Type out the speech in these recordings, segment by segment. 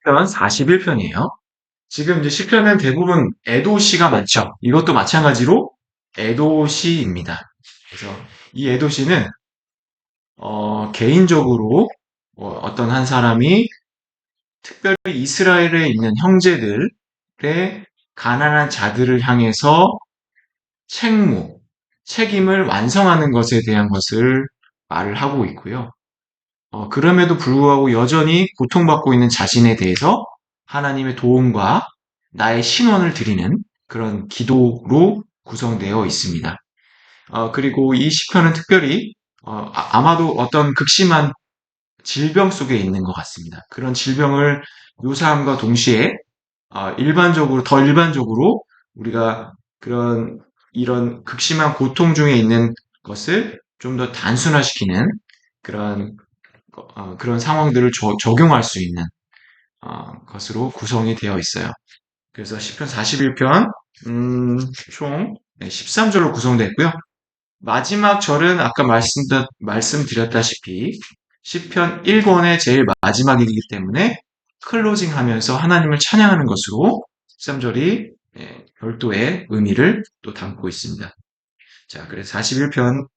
시편 41편이에요. 지금 이제 시편은 대부분 애도시가 많죠. 이것도 마찬가지로 애도시입니다. 그래서 이 애도시는 개인적으로 어떤 한 사람이 특별히 이스라엘에 있는 형제들의 가난한 자들을 향해서 책무, 책임을 완성하는 것에 대한 것을 말을 하고 있고요. 그럼에도 불구하고 여전히 고통받고 있는 자신에 대해서 하나님의 도움과 나의 신원을 드리는 그런 기도로 구성되어 있습니다. 그리고 이 시편은 특별히 아마도 어떤 극심한 질병 속에 있는 것 같습니다. 그런 질병을 묘사함과 동시에 더 일반적으로 우리가 이런 극심한 고통 중에 있는 것을 좀 더 단순화시키는 그런 그런 상황들을 적용할 수 있는 것으로 구성이 되어 있어요. 그래서 시편 41편 총 13절로 구성되어 있고요. 마지막 절은 아까 말씀드렸다시피 시편 1권의 제일 마지막이기 때문에 클로징 하면서 하나님을 찬양하는 것으로 13절이 별도의 의미를 또 담고 있습니다. 자, 그래서 41편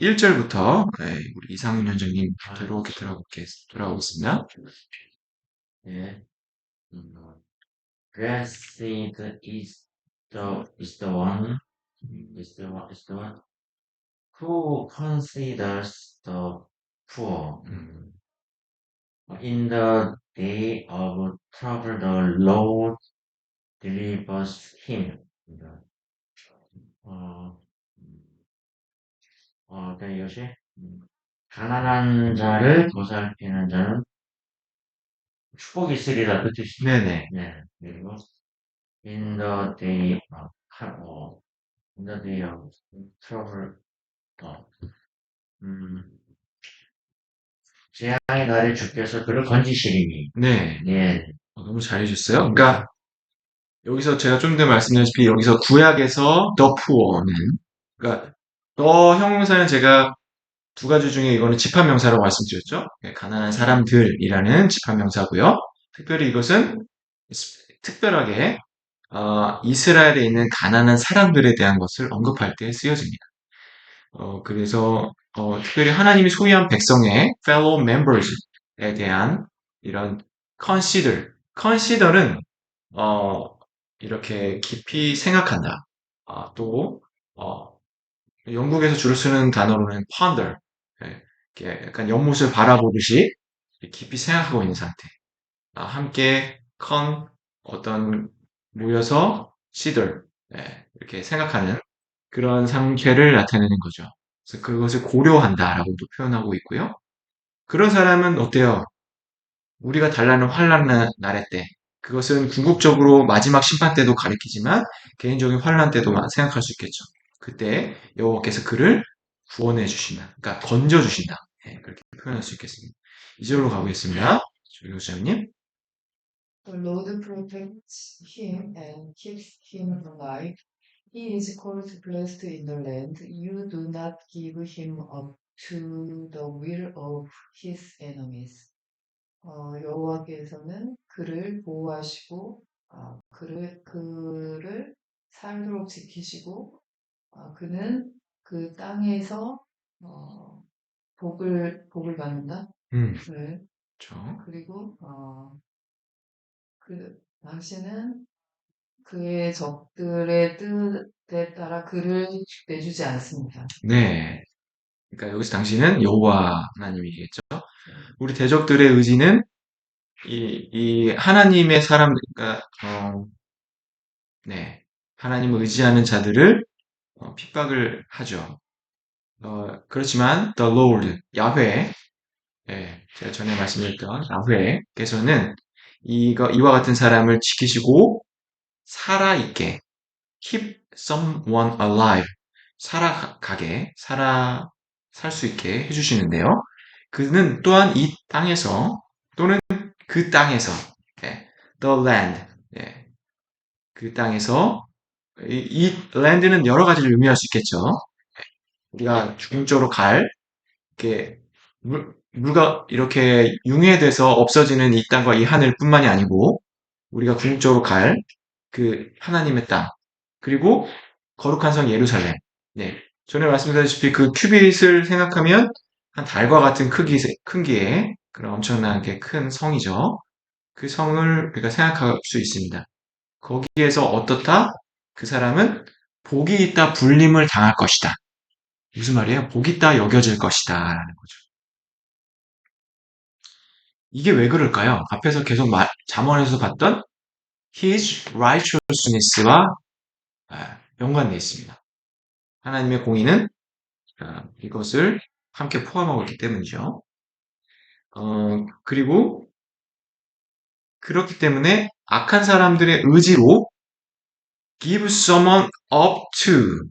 1절부터 우리 이상윤 원장님 이렇게 돌아오겠습니다. 예. Blessed is the one is the one who considers the poor. In the day of trouble, the Lord delivers him. 어, 이것이 가난한 자를 보살피는 자는 축복이 있으리라 그 뜻이죠. 네네. 네. 그리고 in the day of in the day of trouble, 어, 음, 재앙의 날에 주께서 그를 건지시리니. 네. 예. 너무 잘해주셨어요. 그러니까 여기서 제가 좀 전에 말씀드렸다시피 여기서 구약에서 the poor는 그러니까 the 형용사는 제가 두 가지 중에 이거는 집합명사라고 말씀드렸죠. 가난한 사람들이라는 집합명사고요. 특별히 이것은 특별하게 이스라엘에 있는 가난한 사람들에 대한 것을 언급할 때 쓰여집니다. 그래서 특별히 하나님이 소유한 백성의 fellow members에 대한 이런 consider은 이렇게 깊이 생각한다. 또 영국에서 주로 쓰는 단어로는 ponder, 이렇게 약간 연못을 바라보듯이 깊이 생각하고 있는 상태. 함께 어떤 모여서 시들 이렇게 생각하는 그런 상태를 나타내는 거죠. 그래서 그것을 고려한다라고도 표현하고 있고요. 그런 사람은 어때요? 우리가 달라는 환란 날의 때 그것은 궁극적으로 마지막 심판 때도 가리키지만 개인적인 환란 때도 생각할 수 있겠죠. 그때 여호와께서 그를 구원해 주신다. 그러니까 건져 주신다. 그렇게 표현할 수 있겠습니다. 2절로 가보겠습니다. 조교수님. The Lord protects him and keeps him alive. He is called blessed in the land. You do not give him up to the will of his enemies. 여호와께서는 그를 보호하시고 그를 살도록 지키시고 그는 그 땅에서 복을 받는다. 네. 그렇죠. 그리고 당신은 그의 적들의 뜻에 따라 그를 내주지 않습니다. 네. 그러니까 여기서 당신은 여호와 하나님이겠죠. 우리 대적들의 의지는 이 하나님의 그러니까 네. 하나님을 의지하는 자들을 핍박을 하죠. 그렇지만 the Lord, 야훼, 제가 전에 말씀드렸던 야훼께서는 이와 같은 사람을 지키시고 살아있게 keep someone alive, 살 수 있게 해주시는데요. 그는 또한 이 땅에서 또는 그 땅에서 the land, 그 땅에서 이 land는 여러 가지를 의미할 수 있겠죠. 우리가 중국적으로 이렇게 누가 이렇게 융해돼서 없어지는 이 땅과 이 하늘뿐만이 아니고 우리가 궁극적으로 갈 그 하나님의 땅 그리고 거룩한 성 예루살렘. 네, 전에 말씀드렸다시피 그 큐빗을 생각하면 한 달과 같은 크기의 그런 엄청나게 큰 성이죠. 그 성을 우리가 생각할 수 있습니다. 거기에서 어떻다? 그 사람은 복이 있다 불림을 당할 것이다. 무슨 말이에요? 복이 있다 여겨질 것이다 라는 거죠. 이게 왜 그럴까요? 앞에서 계속 잠언에서 봤던 his righteousness와 연관되어 있습니다. 하나님의 공의는 이것을 함께 포함하고 있기 때문이죠. 그리고 그렇기 때문에 악한 사람들의 의지로 give someone up to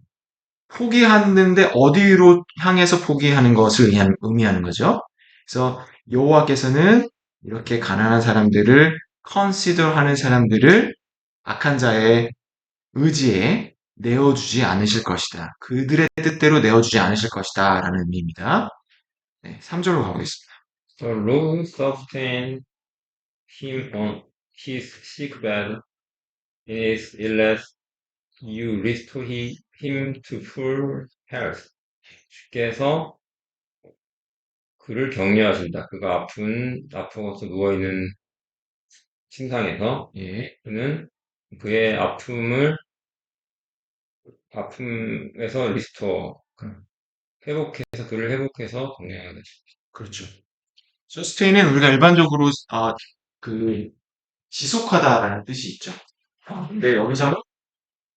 포기하는데 어디로 향해서 포기하는 것을 의미하는 거죠. 그래서 여호와께서는 이렇게 가난한 사람들을 consider 하는 사람들을 악한 자의 의지에 내어주지 않으실 것이다. 그들의 뜻대로 내어주지 않으실 것이다. 라는 의미입니다. 네, 3절로 가보겠습니다. The Lord sustained him on his sickbed. In his illness, you restore him to full health. 주께서 그를 격려하신다. 그가 아프고서 누워있는 침상에서 예, 그는 그의 아픔에서 리스토어, 그를 회복해서 격려하다. 그렇죠. sustain은 우리가 일반적으로 그 지속하다라는 뜻이 있죠. 근데 여기서는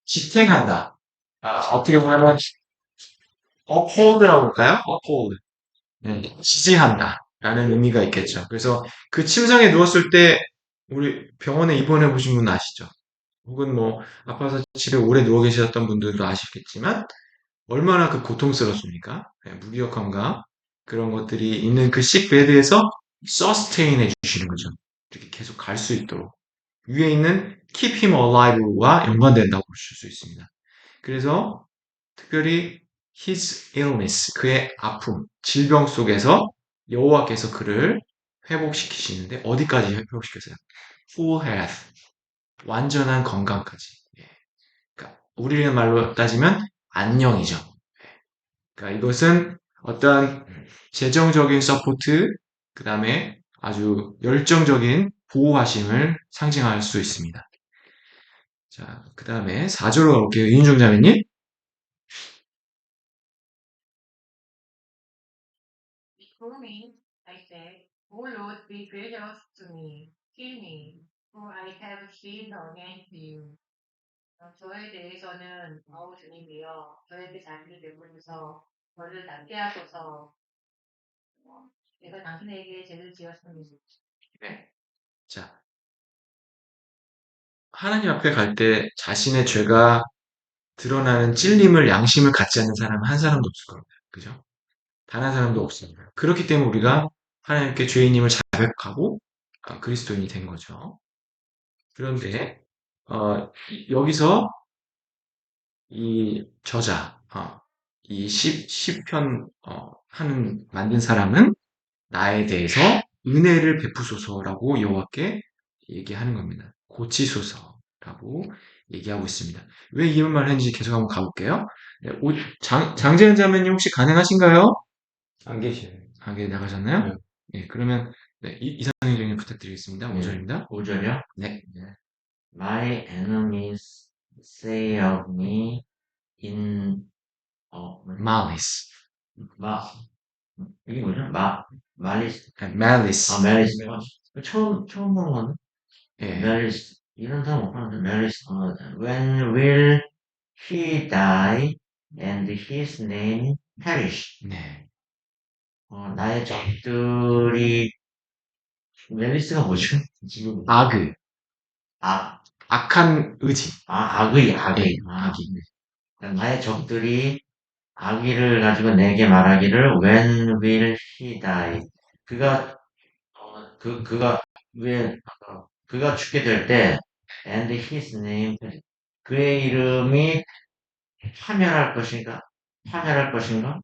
지탱한다. 어떻게 보면 uphold라고 할까요? uphold. 네, 지지한다. 라는 의미가 있겠죠. 그래서 그 침상에 누웠을 때 우리 병원에 입원해 보신 분 아시죠? 혹은 뭐 아파서 집에 오래 누워 계셨던 분들도 아시겠지만 얼마나 그 고통스럽습니까? 네, 무기력함과 그런 것들이 있는 그 식베드에서 서스테인 해주시는 거죠. 이렇게 계속 갈 수 있도록. 위에 있는 keep him alive와 연관된다고 보실 수 있습니다. 그래서 특별히 his illness, 그의 아픔, 질병 속에서 여호와께서 그를 회복시키시는데 어디까지 회복시켰어요? full health, 완전한 건강까지. 예. 그러니까 우리의 말로 따지면 안녕이죠. 그러니까 이것은 어떠한 재정적인 서포트, 그 다음에 아주 열정적인 보호하심을 상징할 수 있습니다. 자, 그 다음에 4절로 가볼게요. 이인중 자매님. For me, I said, O Lord, be gracious to me, heal me, for I have sinned against you. 저에 대해서는 주님이여 저에게 자비를 베풀어서 저를 낫게 하소서. 내가 당신에게 죄를 지었습니다. 네. 자, 하나님 앞에 갈 때 자신의 죄가 드러나는 찔림을, 양심을 갖지 않는 사람은 한 사람도 없을 겁니다. 그죠? 단 한 사람도 없습니다. 그렇기 때문에 우리가 하나님께 죄인임을 자백하고 그리스도인이 된 거죠. 그런데 여기서 이 저자, 이 시편 만든 사람은 나에 대해서 은혜를 베푸소서라고 여호와께 얘기하는 겁니다. 고치소서라고 얘기하고 있습니다. 왜 이 말을 했는지 계속 한번 가볼게요. 네, 장재현 자매님 혹시 가능하신가요? 안 계시네요. 네, 나가셨나요? 네. 네, 그러면 네, 이상희 정님 부탁드리겠습니다. 네. 5절입니다. 5절이요? 네. My enemies say of me in malice. 이게 뭐죠? malice. malice. malice. 처음 보는 거는? 예. malice. 이런 단어 못 봤는데, malice. When will he die and his name perish? 네. 나의 적들이, malice가 뭐죠? 지금. 악의. 악한 의지. 악의. 네, 악의. 나의 적들이 악의를 가지고 내게 말하기를 when will he die? 그가 죽게 될 때 and his name 그의 이름이 파멸할 것인가?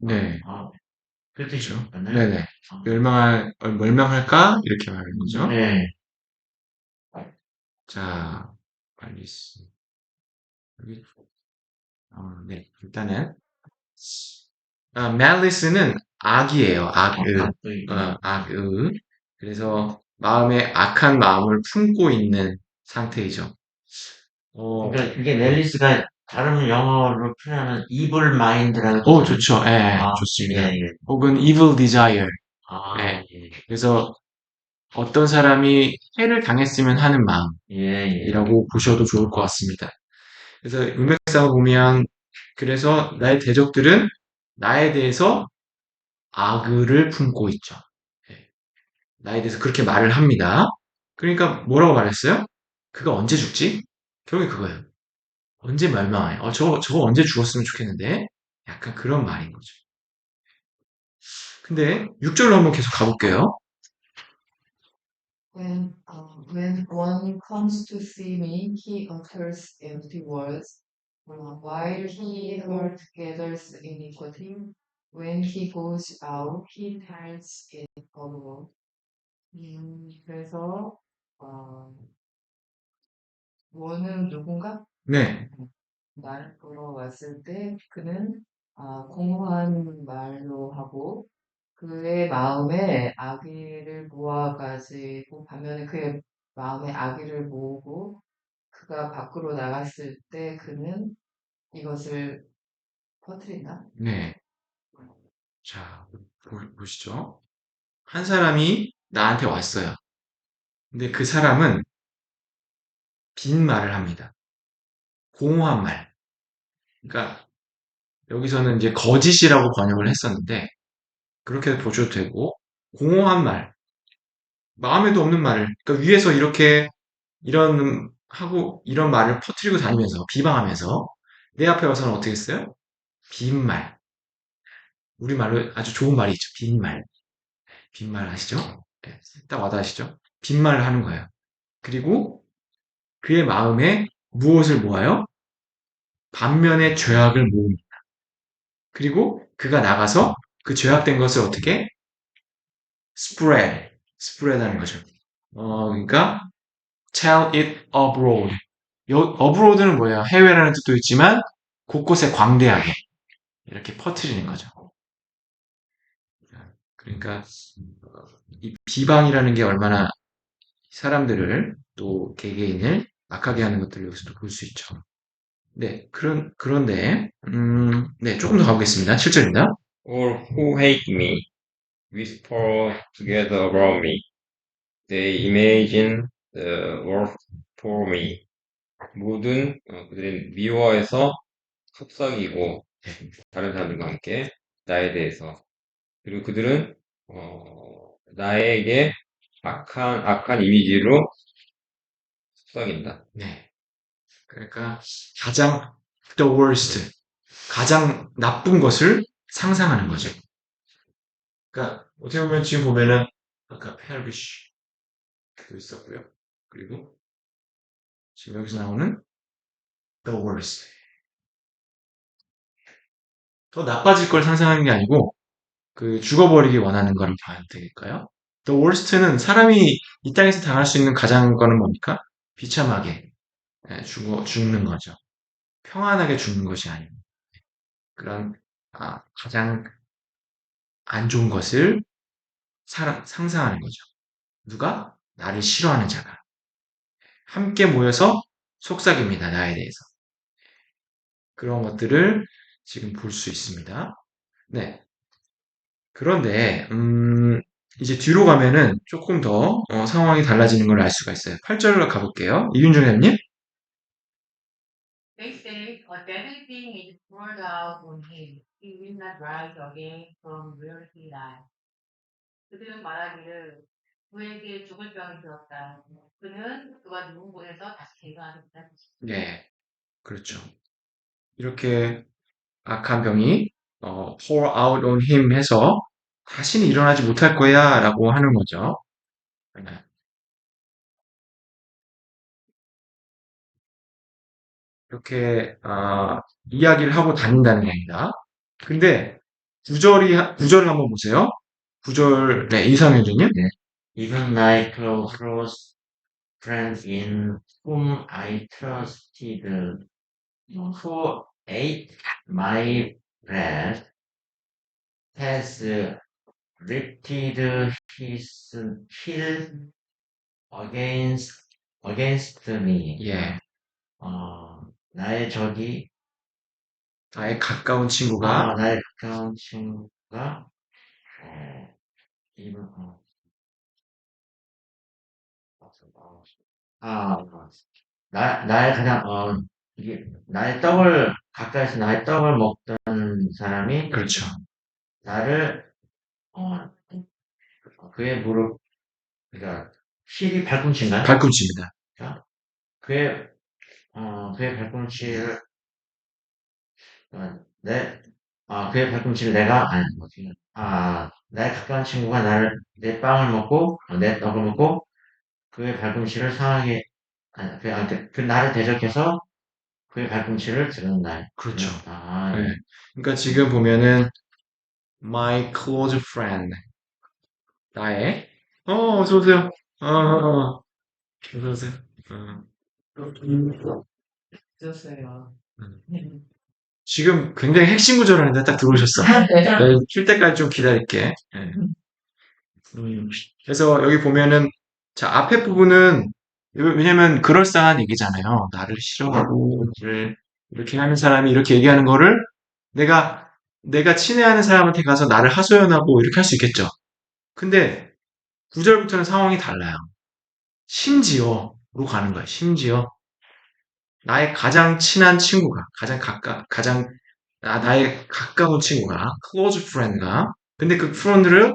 네. 그 뜻이죠. 네네. 멸망할까? 이렇게 말하는 거죠. 네. 자, 여기, 네. 일단은, malice는 악이에요. 악의. 그래서 마음에 악한 마음을 품고 있는 상태이죠. 그러니까 이게 멜리스가 다른 영어로 표현하는 evil mind라고. 좋죠. 예, 아, 좋습니다. 예, 예. 혹은 evil desire. 아, 예. 예. 그래서 어떤 사람이 해를 당했으면 하는 예, 예. 마음이라고 보셔도 좋을 것 같습니다. 그래서 문맥상을 보면 그래서 나의 대적들은 나에 대해서 악의를 품고 있죠. 예. 나에 대해서 그렇게 말을 합니다. 그러니까 뭐라고 말했어요? 그가 언제 죽지? 결국에 그거예요. 언제 멸망해? 저거 언제 죽었으면 좋겠는데? 약간 그런 말인 거죠. 근데 6절로 한번 계속 가볼게요. When one comes to see me, he utters empty words. While he gathers iniquity, when he goes out, he tells it abroad. 그래서 원은 누군가? 네, 나를 보러 왔을 때 그는 공허한 말로 하고 그의 마음에 악의를 모아가지고 반면에 그의 마음에 악의를 모으고 그가 밖으로 나갔을 때 그는 이것을 퍼뜨린다. 네. 자, 보시죠. 한 사람이 나한테 왔어요. 근데 그 사람은 빈말을 합니다. 공허한 말. 그러니까 여기서는 이제 거짓이라고 번역을 했었는데 그렇게 보셔도 되고 공허한 말, 마음에도 없는 말을 그러니까 위에서 이렇게 이런 말을 퍼뜨리고 다니면서 비방하면서 내 앞에 와서는 어떻게 했어요? 빈말. 우리말로 아주 좋은 말이 있죠. 빈말. 빈말 아시죠? 네, 딱 와닿으시죠? 빈말을 하는 거예요. 그리고 그의 마음에 무엇을 모아요? 반면에 죄악을 모읍니다. 그리고 그가 나가서 그 죄악된 것을 어떻게? spread 하는 거죠. 그러니까 tell it abroad. abroad는 뭐예요? 해외라는 뜻도 있지만 곳곳에 광대하게 이렇게 퍼뜨리는 거죠. 그러니까 이 비방이라는 게 얼마나 사람들을 또 개개인을 악하게 하는 것들을 여기서도 볼 수 있죠. 네, 그런데, 네, 조금 더 가보겠습니다. 7절입니다. All who hate me whisper together about me. They imagine the worst for me. 모든 그들은 미워해서 속삭이고 다른 사람들과 함께 나에 대해서 그리고 그들은 나에게 악한 이미지로 속삭인다. 네. 그러니까 가장 the worst, 가장 나쁜 것을 상상하는 거죠. 그러니까 어떻게 보면 지금 보면은 아까 perish 도 있었고요. 그리고 지금 여기서 나오는 the worst. 더 나빠질 걸 상상하는 게 아니고 그 죽어버리기 원하는 걸 봐야 되겠까요? The worst는 사람이 이 땅에서 당할 수 있는 가장 거는 뭡니까? 비참하게 죽는 거죠. 평안하게 죽는 것이 아니고 그런 가장 안 좋은 것을 상상하는 거죠. 누가? 나를 싫어하는 자가. 함께 모여서 속삭입니다. 나에 대해서. 그런 것들을 지금 볼 수 있습니다. 네. 그런데 이제 뒤로 가면은 조금 더 상황이 달라지는 걸 알 수가 있어요. 8절로 가볼게요. 이윤정 회원님. They say, a deadly thing is poured out on him. He will not rise again from where he lies. 그들은 말하기를 그에게 죽을 병이 들었다. 그가 누운 곳에서 다시 개가하는 다 네, 그렇죠. 이렇게 악한 병이 pour out on him 해서 다시는 일어나지 못할 거야 라고 하는 거죠. 네. 이렇게 이야기를 하고 다닌다는 겁니다. 근데 구절을 한번 보세요. 구절, 네, 이상현주님. Even my close friends in whom I trusted, who ate my bread, has lifted his heel against me. 예. 나의 적이, 나의 가까운 친구가, 나의 가까운 친구가, even, 나의 가장, 가까이서 나의 떡을 먹던 사람이, 그렇죠. 나를, 그의 무릎, 그러니까, 힐이 발꿈치인가요? 발꿈치입니다. 그의 발꿈치를, 그의 발꿈치를 나의 가까운 친구가 내 빵을 먹고, 내 떡을 먹고, 그의 발꿈치를 상하게, 나를 대적해서 그의 발꿈치를 드는 날. 그렇죠. 아, 네. 그러니까 지금 보면은 my close friend 나의 어서 오세요. 어서 오세요. 주세요. 지금 굉장히 핵심 구절을 하는데 딱 들어오셨어. 네, 쉴 때까지 좀 기다릴게. 네. 그래서 여기 보면은 자 앞에 부분은 왜냐면 그럴싸한 얘기잖아요. 나를 싫어하고 나를 이렇게 하는 사람이 이렇게 얘기하는 거를 내가 친애하는 사람한테 가서 나를 하소연하고 이렇게 할 수 있겠죠. 근데 9절부터는 상황이 달라요. 심지어로 가는 거예요. 심지어 나의 가장 친한 친구가 나의 가까운 친구가 close friend가 근데 그 friend를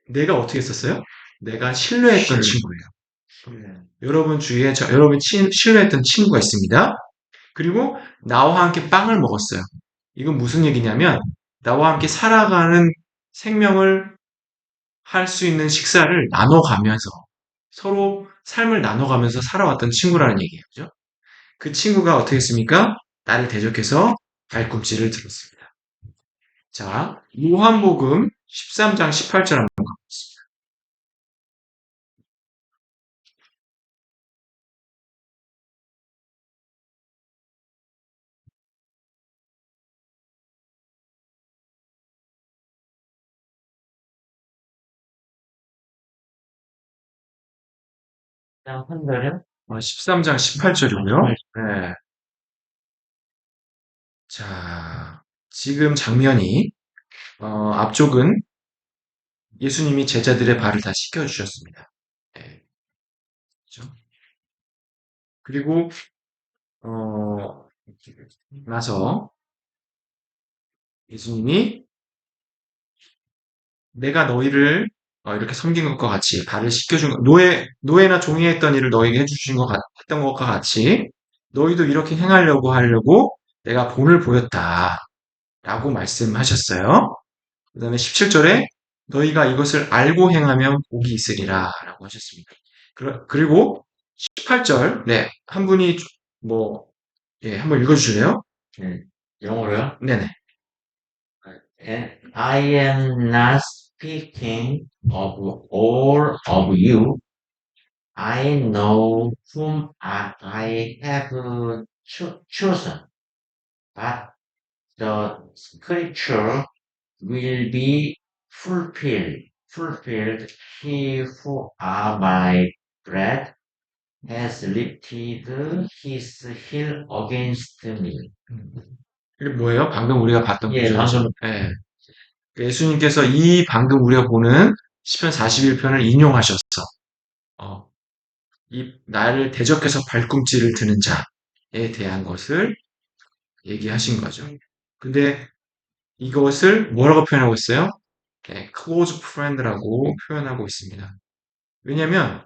내가 어떻게 했었어요? 내가 신뢰했던 친구예요. 여러분 주위에 여러분이 신뢰했던 친구가 있습니다. 그리고 나와 함께 빵을 먹었어요. 이건 무슨 얘기냐면 나와 함께 살아가는 생명을 할 수 있는 식사를 나눠가면서 서로 삶을 나눠가면서 살아왔던 친구라는 얘기예요. 그죠? 그 친구가 어떻게 했습니까? 나를 대적해서 발꿈치를 들었습니다. 자, 요한복음 13장 18절 한번 가보겠습니다. 그냥 한달요? 13장 18절이고요. 네. 자, 지금 장면이 앞쪽은 예수님이 제자들의 발을 다 씻겨주셨습니다. 네. 그렇죠? 그리고 나서 예수님이 내가 너희를 이렇게 섬긴 것과 같이 발을 씻겨준 노예나 종이했던 일을 너에게 했던 것과 같이 너희도 이렇게 하려고 내가 본을 보였다라고 말씀하셨어요. 그 다음에 17절에 너희가 이것을 알고 행하면 복이 있으리라 라고 하셨습니다. 그리고 18절, 네, 한 분이 한번 읽어주실래요? 네, 영어로요? 네네. And I am not speaking of all of you. I know whom I have chosen, but the scripture will be fulfilled. He who are my bread has lifted his heel against me. 이게 뭐예요? 방금 우리가 봤던 예, 구절이죠. 방금. 예. 예수님께서 이 방금 우리가 보는 시편 41편을 인용하셔서 이 나를 대적해서 발꿈치를 드는 자에 대한 것을 얘기하신 거죠. 근데 이것을 뭐라고 표현하고 있어요? 네, close friend라고 표현하고 있습니다. 왜냐하면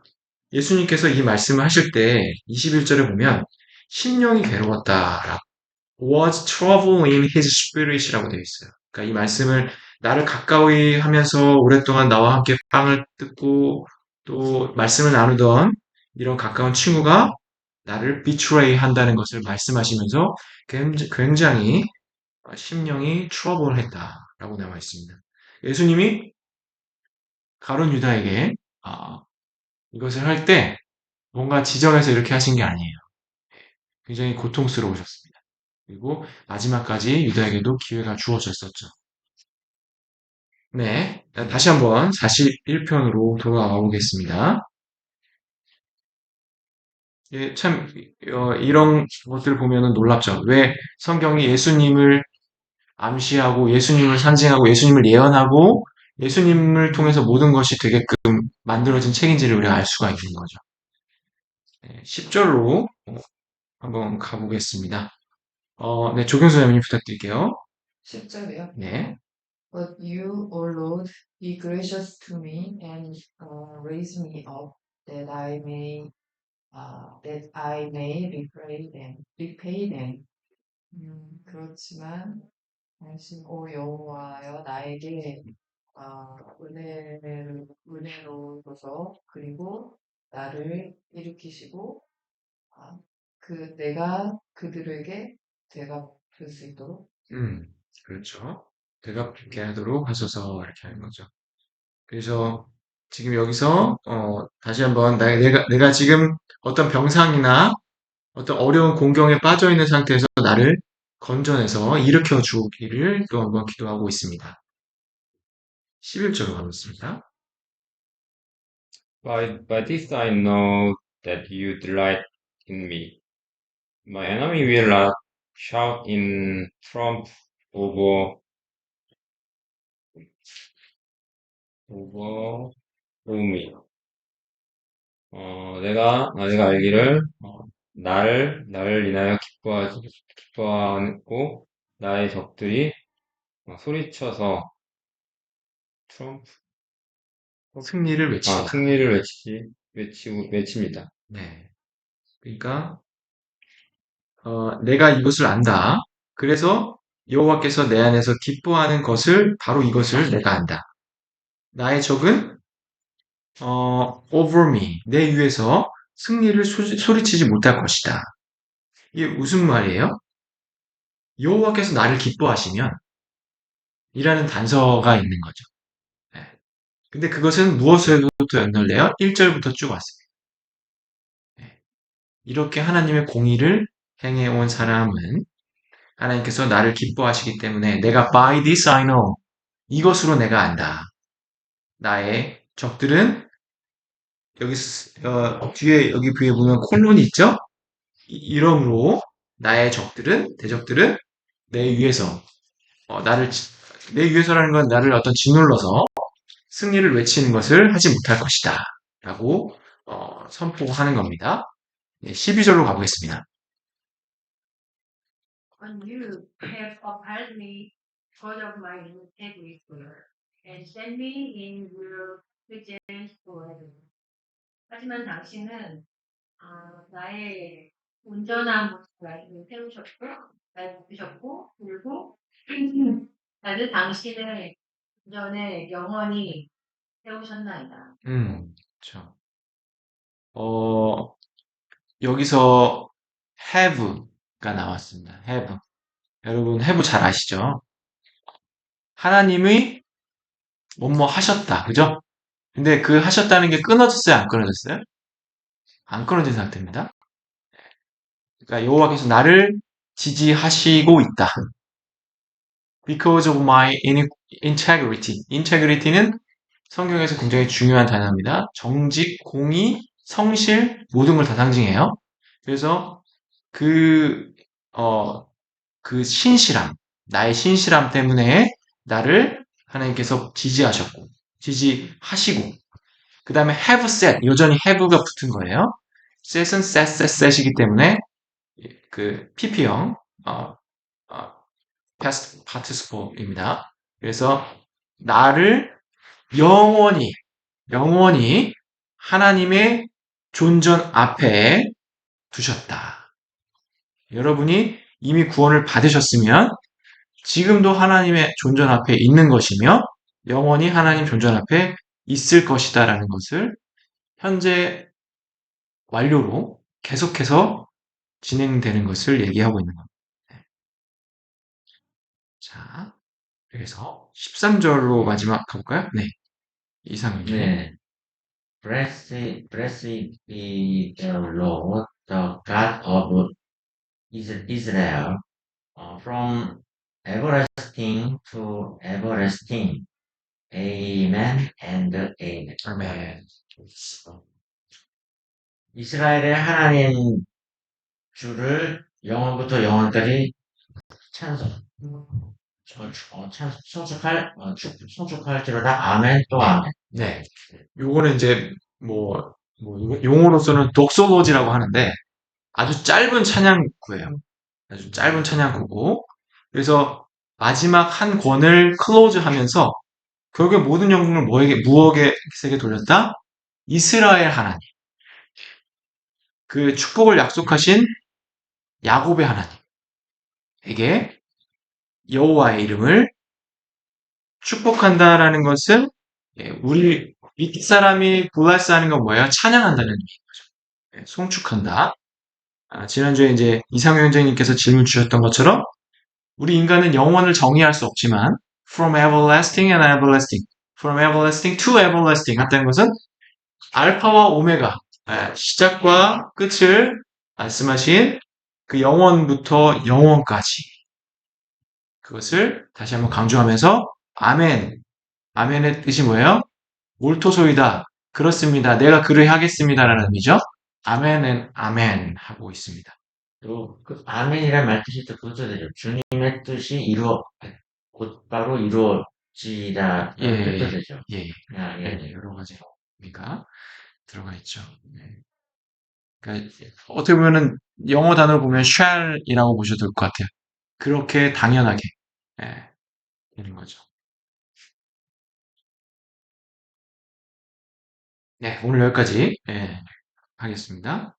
예수님께서 이 말씀을 하실 때 21절에 보면 심령이 괴로웠다라고 was trouble in his spirit이라고 되어 있어요. 그러니까 이 말씀을 나를 가까이 하면서 오랫동안 나와 함께 빵을 뜯고 또 말씀을 나누던 이런 가까운 친구가 나를 betray 한다는 것을 말씀하시면서 굉장히 심령이 트러블했다. 라고 나와 있습니다. 예수님이 가룟 유다에게 이것을 할 때 뭔가 지정해서 이렇게 하신 게 아니에요. 굉장히 고통스러우셨습니다. 그리고 마지막까지 유다에게도 기회가 주어졌었죠. 네, 다시 한번 41편으로 돌아와 보겠습니다. 예, 참 이런 것들 보면은 놀랍죠. 왜 성경이 예수님을 암시하고 예수님을 상징하고 예수님을 예언하고 예수님을 통해서 모든 것이 되게끔 만들어진 책인지를 우리가 알 수가 있는 거죠. 네, 10절로 한번 가보겠습니다. 네, 조경수 장님 부탁드릴게요. 10절이요. 네. But you, O Lord, be gracious to me and raise me up that I may repay them. 그렇지만 당신 오 여호와여 나에게 은혜로우소서 그리고 나를 일으키시고 내가 그들에게 되갚을 수 있도록 그렇죠. 되갚게 하도록 하소서 이렇게 하는 거죠. 그래서 지금 여기서 다시 한번 내가 지금 어떤 병상이나 어떤 어려운 공경에 빠져 있는 상태에서 나를 건져내서 일으켜 주기를 또 한번 기도하고 있습니다. 11절로 가겠습니다. By this I know that you delight in me. My enemy will not shout in triumph over me. 내가 알기를, 나를 인하여 기뻐하고, 나의 적들이 소리쳐서, 트럼프, 승리를 외치다. 승리를 외칩니다. 네. 그러니까 내가 이것을 안다. 그래서 여호와께서 내 안에서 기뻐하는 것을 바로 이것을 내가 안다. 나의 적은 over me 내 위에서 승리를 소리치지 못할 것이다. 이게 무슨 말이에요? 여호와께서 나를 기뻐하시면 이라는 단서가 있는 거죠. 네. 근데 그것은 무엇에서부터 연결돼요? 1절부터 쭉 왔어요. 네. 이렇게 하나님의 공의를 행해온 사람은 하나님께서 나를 기뻐하시기 때문에 내가 by this I know 이것으로 내가 안다. 나의 적들은 여기 뒤에 여기 위에 보면 콜론이 있죠? 이러므로 나의 대적들은 내 위에서 내 위에서라는 건 나를 어떤 짓눌러서 승리를 외치는 것을 하지 못할 것이다. 라고 선포하는 겁니다. 12절로 가보겠습니다. When you have upheld me because of my integrity and set me in your presence forever. 하지만 당신은 나의 온전한 모습을 세우셨고, 날 부르셨고, 그리고 나를 당신의 온전에 영원히 세우셨나이다. 그렇죠. 여기서 have가 나왔습니다. have. 여러분 have 잘 아시죠? 하나님이 뭐뭐 하셨다. 그죠? 근데 그 하셨다는 게 끊어졌어요? 안 끊어졌어요? 안 끊어진 상태입니다. 그러니까 여호와께서 나를 지지하시고 있다. Because of my integrity. integrity는 성경에서 굉장히 중요한 단어입니다. 정직, 공의, 성실 모든 걸 다 상징해요. 그래서 그 신실함, 나의 신실함 때문에 나를 하나님께서 지지하시고, 그 다음에 have set, 여전히 have가 붙은 거예요. set은 set이기 때문에 그 PP형, past participle입니다. 그래서 나를 영원히 하나님의 존전 앞에 두셨다. 여러분이 이미 구원을 받으셨으면 지금도 하나님의 존전 앞에 있는 것이며 영원히 하나님 존전 앞에 있을 것이다라는 것을 현재 완료로 계속해서 진행되는 것을 얘기하고 있는 겁니다. 자, 그래서 13절로 마지막 가볼까요? 네. 이상은요. 네. Blessed be the Lord, the God of Israel, from everlasting to everlasting. Amen and amen. 아멘. 이스라엘의 하나님 주를 영원부터 영원까지 찬송, 송축할지로다. 아멘 또 아멘. 네. 요거는 이제 이거 용어로서는 독솔로지라고 하는데 아주 짧은 찬양구예요. 아주 짧은 찬양구고 그래서 마지막 한 권을 클로즈 하면서 결국에 모든 영광을 무엇에게 돌렸다? 이스라엘 하나님. 그 축복을 약속하신 야곱의 하나님에게 여호와의 이름을 축복한다라는 것은 우리 윗사람이 블레스 하는 건 뭐예요? 찬양한다는 의미인 거죠. 송축한다. 지난주에 이제 이상현 원장님께서 질문 주셨던 것처럼 우리 인간은 영원을 정의할 수 없지만 from everlasting and everlasting, from everlasting to everlasting 한다는 것은 알파와 오메가, 시작과 끝을 말씀하신 그 영원부터 영원까지 그것을 다시 한번 강조하면서 아멘, 아멘의 뜻이 뭐예요? 옳토소이다. 그렇습니다. 내가 그리하겠습니다라는 의미죠. 아멘은 아멘 하고 있습니다. 또 그 아멘이란 말 뜻이 또 그것도 되죠. 주님의 뜻이 곧바로 이루어지다라는 예, 뜻도 되죠. 예, 아, 예. 네, 여러 가지 의미가 들어가 있죠. 네. 그러니까 어떻게 보면은 영어 단어를 보면 shall이라고 보셔도 될 것 같아요. 그렇게 당연하게 되는 거죠. 네, 오늘 여기까지 하겠습니다.